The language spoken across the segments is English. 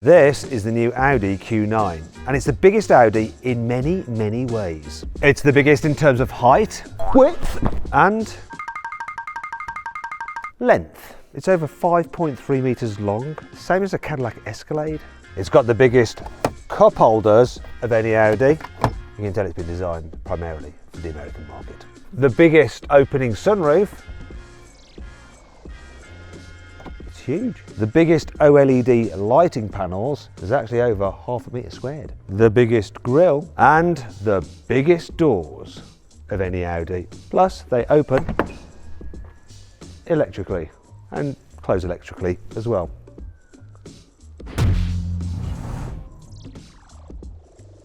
This is the new Audi Q9, and it's the biggest Audi in many, many ways. It's the biggest in terms of height, width, and length. It's over 5.3 meters long, same as a Cadillac Escalade. It's got the biggest cup holders of any Audi. You can tell it's been designed primarily for the American market. The biggest opening sunroof. Huge. The biggest OLED lighting panels is actually over 0.5 meter squared. The biggest grille and the biggest doors of any Audi. Plus they open electrically and close electrically as well.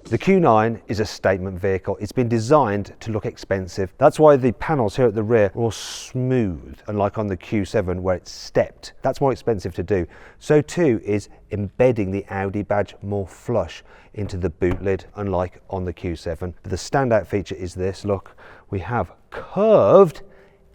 The Q9 is a statement vehicle. It's been designed to look expensive. That's why the panels here at the rear are all smooth, unlike on the Q7 where it's stepped. That's more expensive to do. So too is embedding the Audi badge more flush into the boot lid, unlike on the Q7. But the standout feature is this, look, we have curved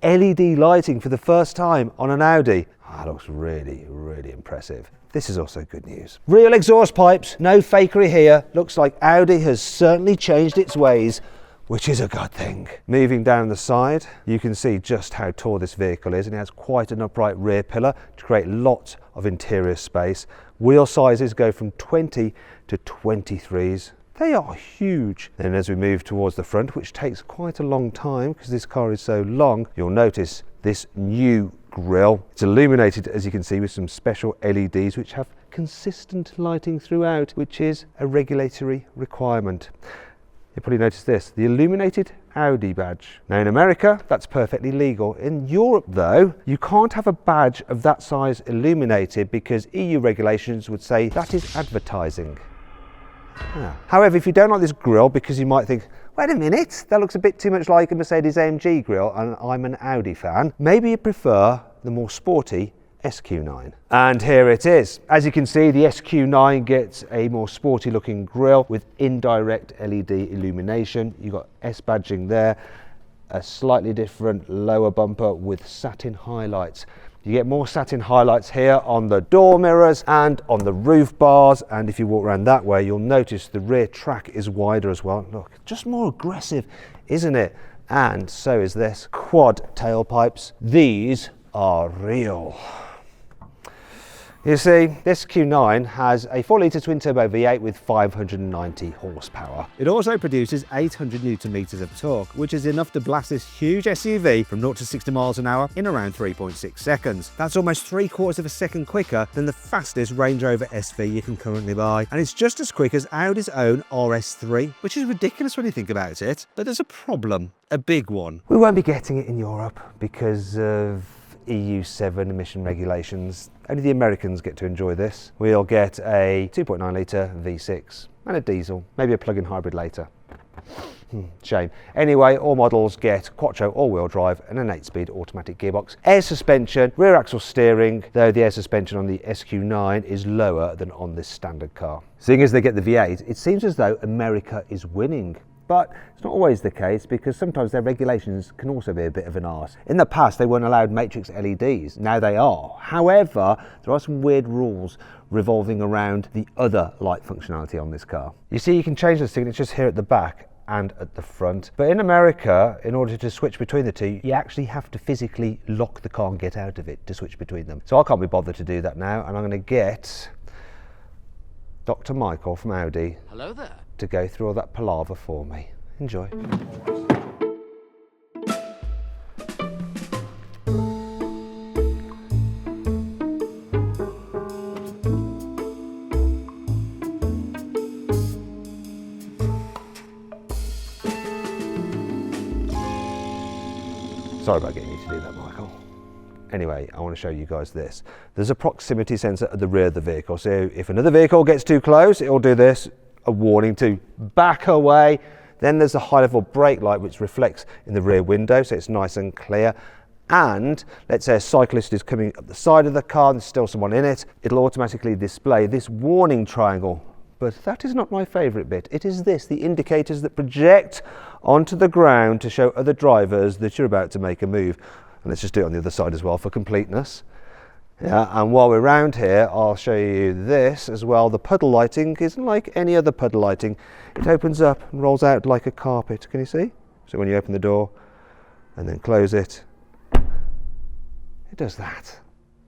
LED lighting for the first time on an Audi. That looks really, really impressive. This is also good news. Real exhaust pipes, no fakery here. Looks like Audi has certainly changed its ways, which is a good thing. Moving down the side, you can see just how tall this vehicle is, and it has quite an upright rear pillar to create lots of interior space. Wheel sizes go from 20 to 23s. They are huge. Then as we move towards the front, which takes quite a long time because this car is so long, you'll notice this new grille. It's illuminated, as you can see, with some special LEDs which have consistent lighting throughout, which is a regulatory requirement. You'll probably notice this, the illuminated Audi badge. Now in America, that's perfectly legal. In Europe though, you can't have a badge of that size illuminated because EU regulations would say that is advertising. However, if you don't like this grille because you might think, wait a minute, that looks a bit too much like a Mercedes AMG grille and I'm an Audi fan, maybe you prefer the more sporty SQ9. And here it is. As you can see, the SQ9 gets a more sporty looking grille with indirect LED illumination. You've got S badging there, a slightly different lower bumper with satin highlights. You get more satin highlights here on the door mirrors and on the roof bars, and if you walk around that way you'll notice the rear track is wider as well. Look, just more aggressive, isn't it? And so is this. Quad tailpipes. These are real. You see, this Q9 has a 4-litre twin-turbo V8 with 590 horsepower. It also produces 800 Newton meters of torque, which is enough to blast this huge SUV from 0 to 60 miles an hour in around 3.6 seconds. That's almost 3/4 of a second quicker than the fastest Range Rover SV you can currently buy. And it's just as quick as Audi's own RS3, which is ridiculous when you think about it. But there's a problem, a big one. We won't be getting it in Europe because of EU7 emission regulations. Only the Americans get to enjoy this. We'll get a 2.9 litre V6 and a diesel, maybe a plug-in hybrid later. Shame. Anyway, all models get Quattro all-wheel drive and an 8-speed automatic gearbox. Air suspension, rear axle steering, though the air suspension on the SQ9 is lower than on this standard car. Seeing as they get the V8, it seems as though America is winning. But it's not always the case because sometimes their regulations can also be a bit of an arse. In the past, they weren't allowed matrix LEDs. Now they are. However, there are some weird rules revolving around the other light functionality on this car. You see, you can change the signatures here at the back and at the front. But in America, in order to switch between the two, you actually have to physically lock the car and get out of it to switch between them. So I can't be bothered to do that now, and I'm going to get Dr. Michael from Audi. Hello there. To go through all that palaver for me. Enjoy. Sorry about getting you to do that, Michael. Anyway, I want to show you guys this. There's a proximity sensor at the rear of the vehicle, so if another vehicle gets too close, it'll do this, a warning to back away. Then there's a high level brake light which reflects in the rear window, so it's nice and clear. And let's say a cyclist is coming up the side of the car and there's still someone in it, it'll automatically display this warning triangle. But that is not my favourite bit. It is this, the indicators that project onto the ground to show other drivers that you're about to make a move. And let's just do it on the other side as well for completeness. Yeah, and while we're around here, I'll show you this as well. The puddle lighting isn't like any other puddle lighting. It opens up and rolls out like a carpet. Can you see? So when you open the door and then close it, it does that.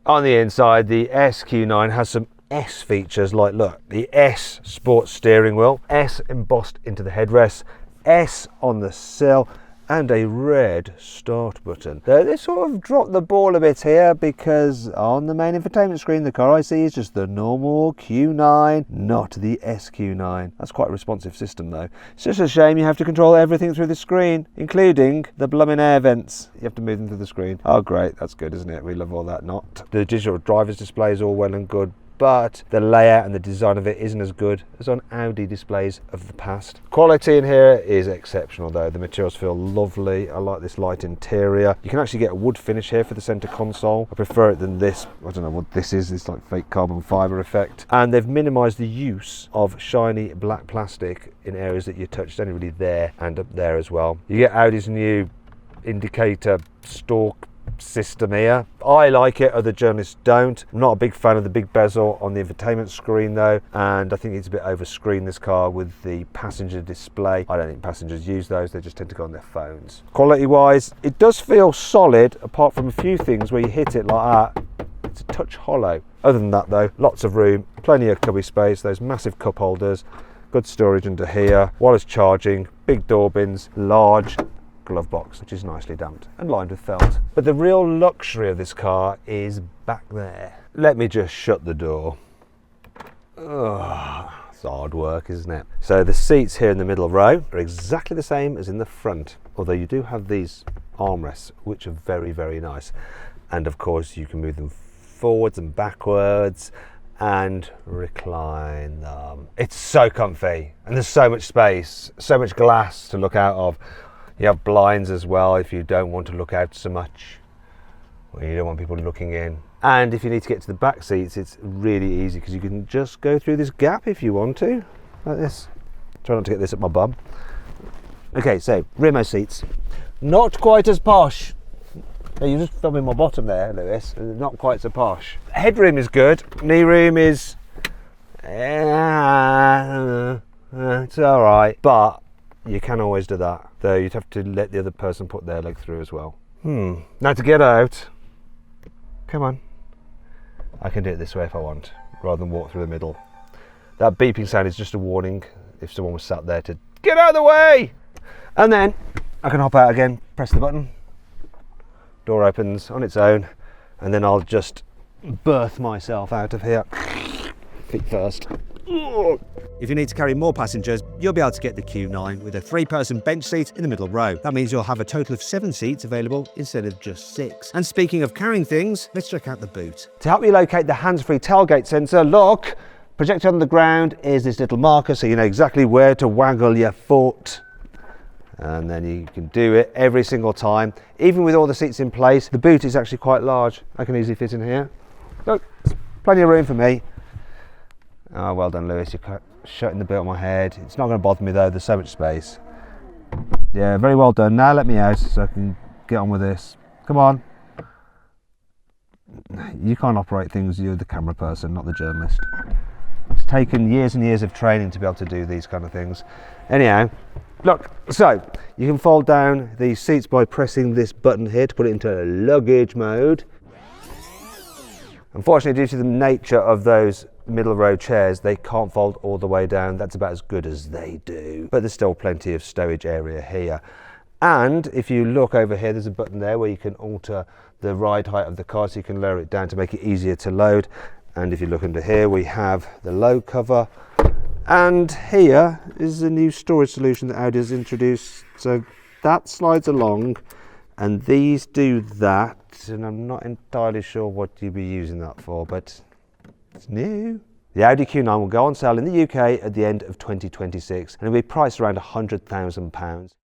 On the inside, the SQ9 has some S features, like look, the S sports steering wheel, S embossed into the headrest, S on the sill, and a red start button. They sort of dropped the ball a bit here, because on the main infotainment screen the car I see is just the normal Q9, not the SQ9. That's quite a responsive system though. It's just a shame you have to control everything through the screen, including the blooming air vents. You have to move them through the screen. Oh great, that's good, isn't it? We love all that. Not the digital driver's display is all well and good, but the layout and the design of it isn't as good as on Audi displays of the past. Quality in here is exceptional though. The materials feel lovely. I like this light interior. You can actually get a wood finish here for the center console. I prefer it than this. I don't know what this is. It's like fake carbon fiber effect. And they've minimized the use of shiny black plastic in areas that you touch. It's only really there and up there as well. You get Audi's new indicator stalk system here. I like it, other journalists don't. I'm not a big fan of the big bezel on the infotainment screen though, and I think it's a bit over screen, this car, with the passenger display. I don't think passengers use those, they just tend to go on their phones. Quality wise, it does feel solid, apart from a few things where you hit it like that, it's a touch hollow. Other than that though, lots of room, plenty of cubby space, those massive cup holders, good storage under here, wireless charging, big door bins, large glove box, which is nicely damped and lined with felt. But the real luxury of this car is back there. Let me just shut the door. Oh, it's hard work, isn't it? So the seats here in the middle row are exactly the same as in the front, although you do have these armrests, which are very, very nice. And of course you can move them forwards and backwards and recline them. It's so comfy, and there's so much space, so much glass to look out of. You have blinds as well if you don't want to look out so much, or you don't want people looking in. And if you need to get to the back seats, it's really easy, because you can just go through this gap if you want to, like this. Try not to get this up my bum. Okay, so rearmost seats, not quite as posh. Now, you're just filming my bottom there, Lewis. Not quite so posh. Headroom is good. Knee room is, it's all right, but you can always do that, though you'd have to let the other person put their leg through as well. Now to get out, come on. I can do it this way if I want, rather than walk through the middle. That beeping sound is just a warning if someone was sat there to get out of the way. And then I can hop out again, press the button, door opens on its own, and then I'll just birth myself out of here. Feet first. If you need to carry more passengers, you'll be able to get the Q9 with a 3-person bench seat in the middle row. That means you'll have a total of 7 seats available instead of just 6. And speaking of carrying things, let's check out the boot. To help you locate the hands-free tailgate sensor, look, projected on the ground is this little marker, so you know exactly where to waggle your foot. And then you can do it every single time. Even with all the seats in place, the boot is actually quite large. I can easily fit in here. Look, there's plenty of room for me. Oh, well done, Lewis. You're shutting the boot on my head. It's not going to bother me though, there's so much space. Yeah, very well done. Now let me out so I can get on with this. Come on. You can't operate things, you're the camera person, not the journalist. It's taken years and years of training to be able to do these kind of things. Anyhow, look, so you can fold down these seats by pressing this button here to put it into luggage mode. Unfortunately, due to the nature of those middle row chairs, they can't fold all the way down. That's about as good as they do, but there's still plenty of stowage area here. And if you look over here, there's a button there where you can alter the ride height of the car, so you can lower it down to make it easier to load. And if you look under here, we have the load cover, and here is a new storage solution that Audi has introduced. So that slides along, and these do that, and I'm not entirely sure what you'd be using that for, but it's new. The Audi Q9 will go on sale in the UK at the end of 2026, and it'll be priced around £100,000.